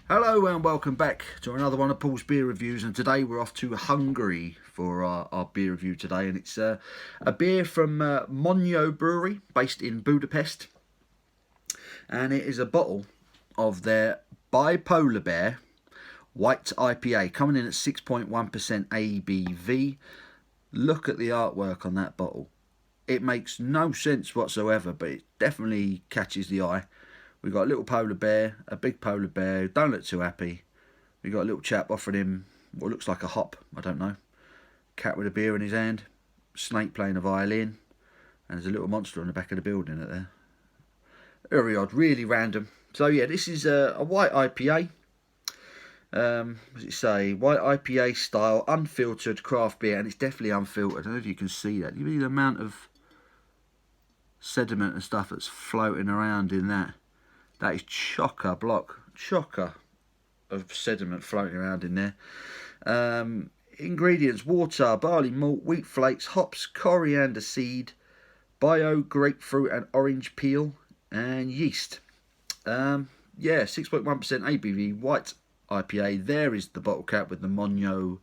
Hello and welcome back to another one of Paul's beer reviews, and today we're off to Hungary for our beer review today, and it's a beer from Monyo Brewery based in Budapest, and it is a bottle of their Bipolar Bear White IPA coming in at 6.1% ABV. Look at the artwork on that bottle. It makes no sense whatsoever, but it definitely catches the eye. We've got a little polar bear, a big polar bear, don't look too happy. We've got a little chap offering him what looks like a hop, I don't know. Cat with a beer in his hand, snake playing a violin, and there's a little monster on the back of the building at there. Very odd, really random. So yeah, this is a white IPA. What does it say? White IPA style, unfiltered craft beer, and it's definitely unfiltered. I don't know if you can see that. You see the amount of sediment and stuff that's floating around in that. That is chocker of sediment floating around in there. Ingredients: water, barley malt, wheat flakes, hops, coriander seed, bio, grapefruit and orange peel, and yeast. Yeah, 6.1% ABV, white IPA. There is the bottle cap with the Monyo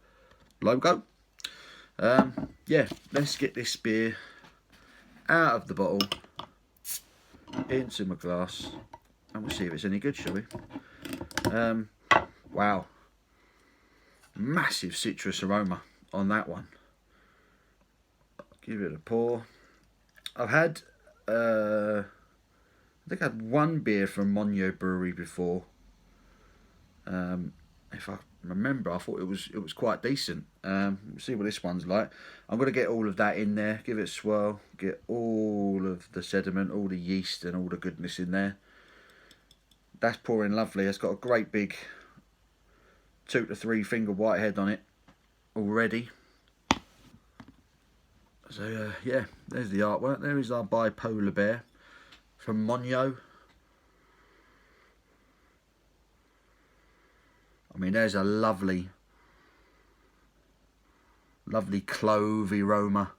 logo. Yeah, let's get this beer out of the bottle, into my glass, and we'll see if it's any good, shall we? Wow. Massive citrus aroma on that one. Give it a pour. I've had, I think I had one beer from Monyo Brewery before. If I remember, I thought it was quite decent. See what this one's like. I'm going to get all of that in there, give it a swirl, get all of the sediment, all the yeast and all the goodness in there. That's pouring lovely. It's got a great big 2 to 3 finger whitehead on it already. So yeah, there's the artwork. There is our Bipolar Bear from Monyo. I mean, there's a lovely clove aroma.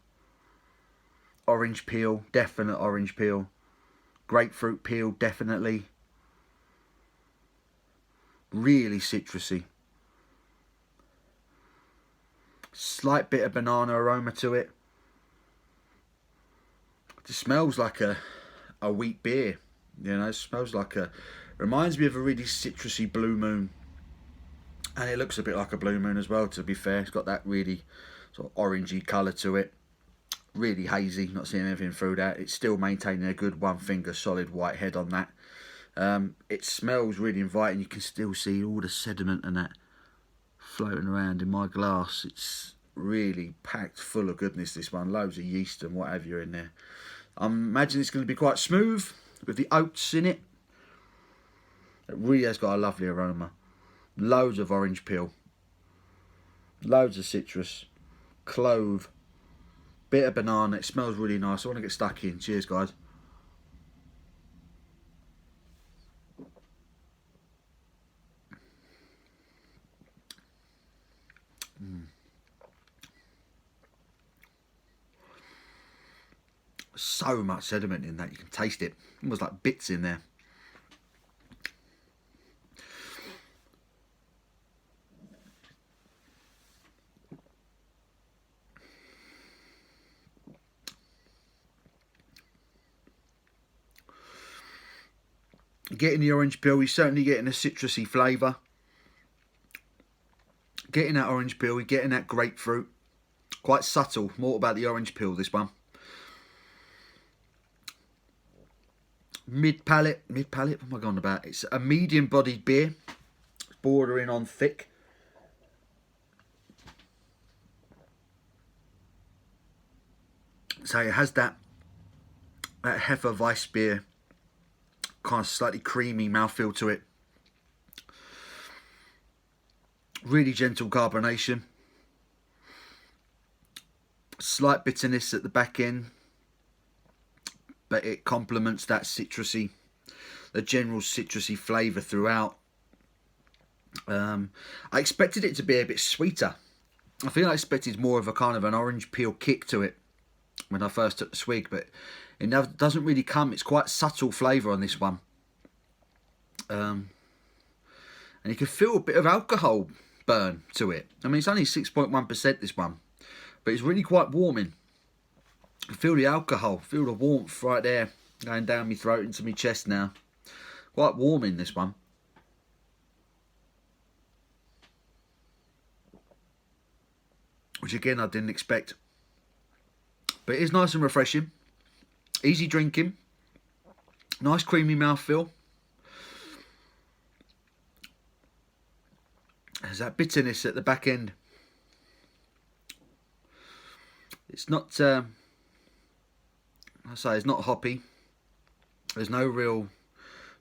Orange peel, definite orange peel. Grapefruit peel, definitely. Really citrusy. Slight bit of banana aroma to it. It just smells like a wheat beer. You know, it smells like reminds me of a really citrusy Blue Moon. And it looks a bit like a Blue Moon as well, to be fair. It's got that really sort of orangey colour to it. Really hazy, not seeing anything through that. It's still maintaining a good 1 finger solid white head on that. It smells really inviting. You can still see all the sediment and that floating around in my glass. It's really packed full of goodness, this one. Loads of yeast and what have you in there. I imagine it's going to be quite smooth with the oats in it. It really has got a lovely aroma. Loads of orange peel. Loads of citrus. Clove. Bit of banana. It smells really nice. I want to get stuck in. Cheers, guys. So much sediment in that, you can taste it. Almost like bits in there. Getting the orange peel, you're certainly getting a citrusy flavour. Getting that orange peel, you're getting that grapefruit. Quite subtle, more about the orange peel, this one. Mid-palate, what am I going about? It's a medium-bodied beer, bordering on thick. So it has that Hefeweizen kind of slightly creamy mouthfeel to it. Really gentle carbonation. Slight bitterness at the back end, but it complements that citrusy, the general citrusy flavour throughout. I expected it to be a bit sweeter. I feel I expected more of a kind of an orange peel kick to it when I first took the swig, but it doesn't really come. It's quite subtle flavour on this one. and you can feel a bit of alcohol burn to it. I mean, it's only 6.1% this one, but it's really quite warming. I feel the alcohol, feel the warmth right there going down my throat into my chest now. Quite warming, this one. Which again I didn't expect. But it is nice and refreshing. Easy drinking. Nice creamy mouthfeel. There's that bitterness at the back end. It's not, I say, it's not hoppy. There's no real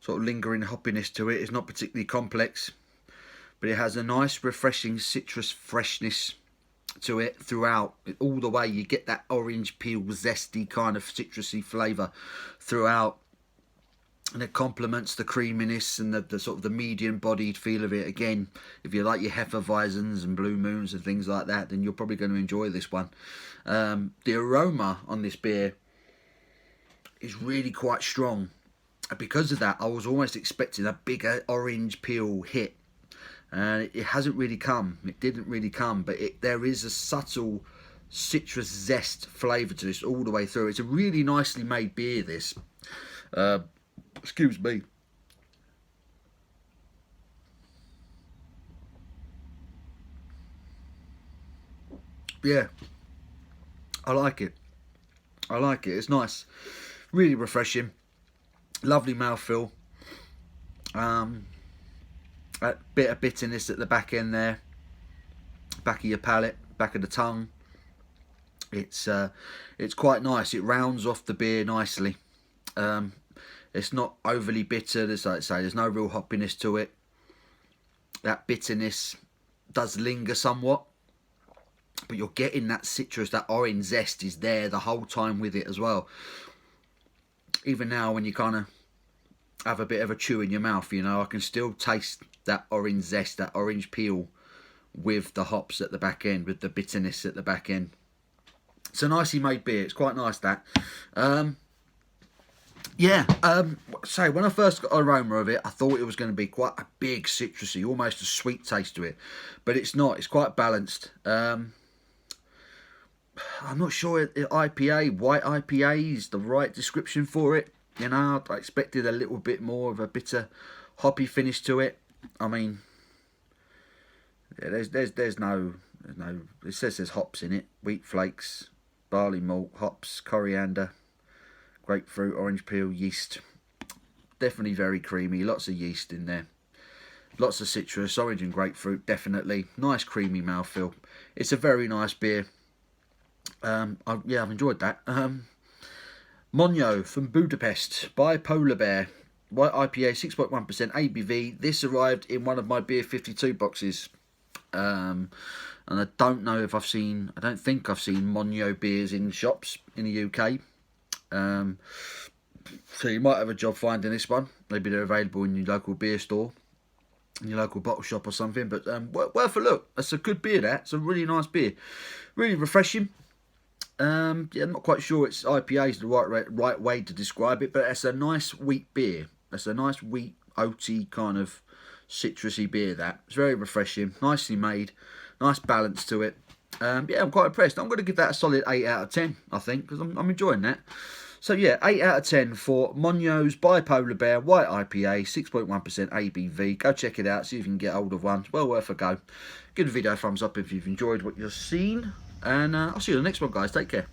sort of lingering hoppiness to it. It's not particularly complex. But it has a nice refreshing citrus freshness to it throughout. All the way you get that orange peel zesty kind of citrusy flavour throughout. And it complements the creaminess and the sort of the medium-bodied feel of it. Again, if you like your Hefeweizens and Blue Moons and things like that, then you're probably going to enjoy this one. The aroma on this beer is really quite strong. And because of that, I was almost expecting a bigger orange peel hit. And it hasn't really come. It didn't really come. But there is a subtle citrus zest flavour to this all the way through. It's a really nicely made beer, this. Excuse me. Yeah. I like it. I like it. It's nice. Really refreshing. Lovely mouthfeel. A bit of bitterness at the back end there. Back of your palate. Back of the tongue. It's quite nice. It rounds off the beer nicely. It's not overly bitter, as I say. There's no real hoppiness to it. That bitterness does linger somewhat, but you're getting that citrus, that orange zest is there the whole time with it as well. Even now, when you kind of have a bit of a chew in your mouth, you know, I can still taste that orange zest, that orange peel with the hops at the back end, with the bitterness at the back end. It's a nicely made beer. It's quite nice, that. Yeah, so when I first got an aroma of it, I thought it was going to be quite a big citrusy, almost a sweet taste to it. But it's not, it's quite balanced. I'm not sure IPA, white IPA is the right description for it. You know, I expected a little bit more of a bitter, hoppy finish to it. I mean, yeah, there's no, it says there's hops in it. Wheat flakes, barley malt, hops, coriander, grapefruit, orange peel, yeast. Definitely very creamy. Lots of yeast in there. Lots of citrus, orange and grapefruit, definitely. Nice creamy mouthfeel. It's a very nice beer. I've enjoyed that. Monyo from Budapest, Bipolar Bear. White IPA, 6.1% ABV. This arrived in one of my Beer 52 boxes. And I don't know if I don't think I've seen Monyo beers in shops in the UK. So you might have a job finding this one. Maybe they're available in your local beer store, in your local bottle shop or something. But worth a look. That's a good beer. It's a really nice beer, really refreshing. Yeah, I'm not quite sure it's IPA is the right way to describe it, but it's a nice wheat beer. It's a nice wheat oaty kind of citrusy beer. It's very refreshing, nicely made, nice balance to it. Yeah, I'm quite impressed. I'm going to give that a solid 8 out of 10, I think, because I'm enjoying that. So yeah, 8 out of 10 for Monyo's Bipolar Bear White IPA, 6.1% ABV. Go check it out, see if you can get hold of one. It's well worth a go. Give the video a thumbs up if you've enjoyed what you've seen. And I'll see you in the next one, guys. Take care.